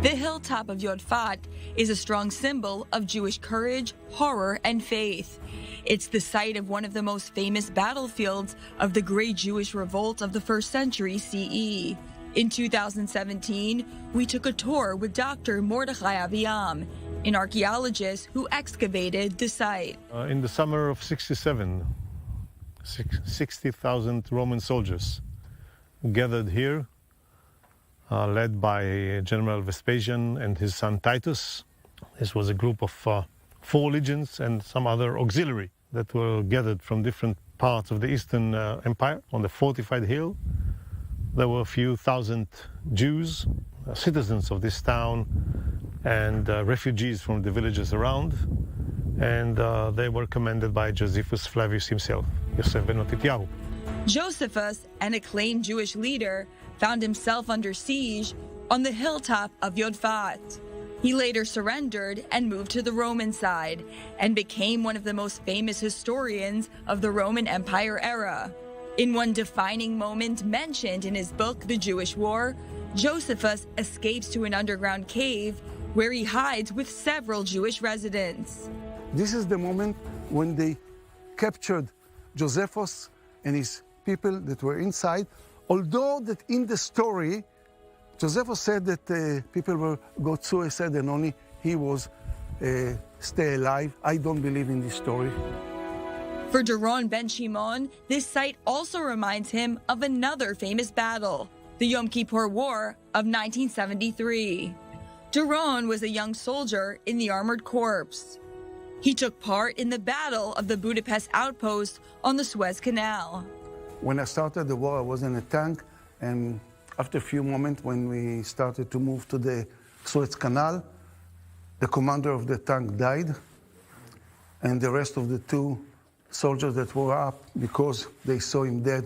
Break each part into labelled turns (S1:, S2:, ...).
S1: The hilltop of Yodfat is a strong symbol of Jewish courage, horror, and faith. It's the site of one of the most famous battlefields of the Great Jewish Revolt of the 1st century CE. In 2017, we took a tour with Dr. Mordechai Aviam, an archaeologist who excavated the site.
S2: In the summer of 67, 60,000 Roman soldiers gathered here, led by General Vespasian and his son Titus. This was a group of 4 legions and some other auxiliary that were gathered from different parts of the Eastern Empire on the fortified hill. There were a few thousand Jews, citizens of this town, and refugees from the villages around. And they were commanded by Josephus Flavius himself, Yosef ben Matityahu.
S1: Josephus, an acclaimed Jewish leader, found himself under siege on the hilltop of Yodfat. He later surrendered and moved to the Roman side and became one of the most famous historians of the Roman Empire era. In one defining moment mentioned in his book, The Jewish War, Josephus escapes to an underground cave where he hides with several Jewish residents.
S3: This is the moment when they captured Josephus and his people that were inside. Although that in the story, Josephus said that people will go suicide and only he was stay alive. I don't believe in this story.
S1: For Doron ben Shimon, this site also reminds him of another famous battle, the Yom Kippur War of 1973. Doron was a young soldier in the Armored Corps. He took part in the Battle of the Budapest Outpost on the Suez Canal.
S3: When I started the war, I was in a tank, and after a few moments, when we started to move to the Suez Canal, the commander of the tank died, and the rest of the 2 soldiers that were up, because they saw him dead,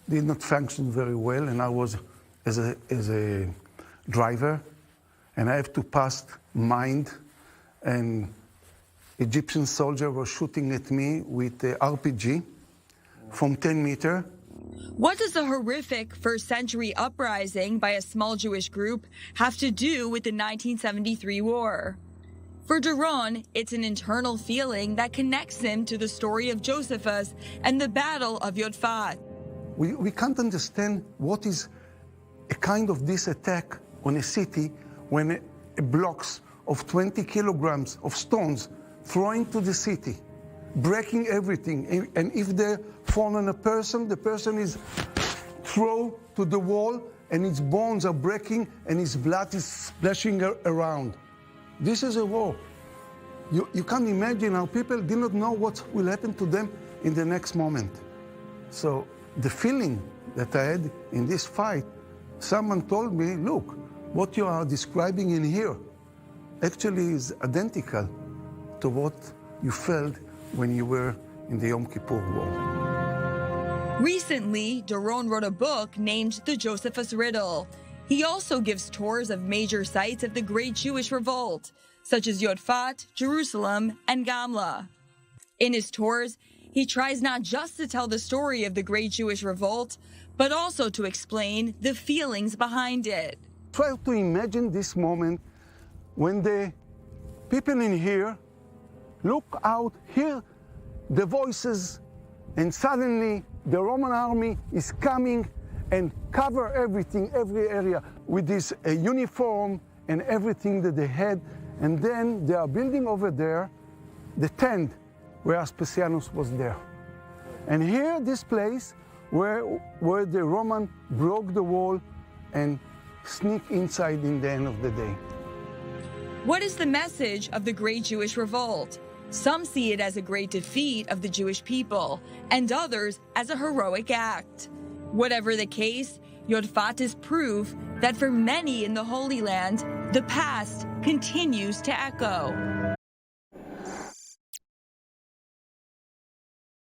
S3: did not function very well, and I was as a driver, and I have to pass mine, and Egyptian soldier was shooting at me with a RPG from 10 meters.
S1: What does the horrific 1st century uprising by a small Jewish group have to do with the 1973 war? For Doron, it's an internal feeling that connects him to the story of Josephus and the Battle of Yodfat.
S3: We can't understand what is a kind of this attack on a city when blocks of 20 kilograms of stones throwing to the city, breaking everything. And if they fall on a person, the person is thrown to the wall and its bones are breaking and his blood is splashing around. This is a war. You can't imagine how people did not know what will happen to them in the next moment. So the feeling that I had in this fight, someone told me, look, what you are describing in here actually is identical to what you felt when you were in the Yom Kippur War.
S1: Recently, Doron wrote a book named The Josephus Riddle. He also gives tours of major sites of the Great Jewish Revolt, such as Yodfat, Jerusalem, and Gamla. In his tours, he tries not just to tell the story of the Great Jewish Revolt, but also to explain the feelings behind it.
S3: Try to imagine this moment when the people in here look out, hear the voices, and suddenly the Roman army is coming and cover everything, every area with this uniform and everything that they had. And then they are building over there the tent where Aspasianus was there. And here, this place where the Roman broke the wall and sneak inside in the end of the day.
S1: What is the message of the Great Jewish Revolt? Some see it as a great defeat of the Jewish people, and others as a heroic act. Whatever the case, Yodfat is proof that for many in the Holy Land, the past continues to echo.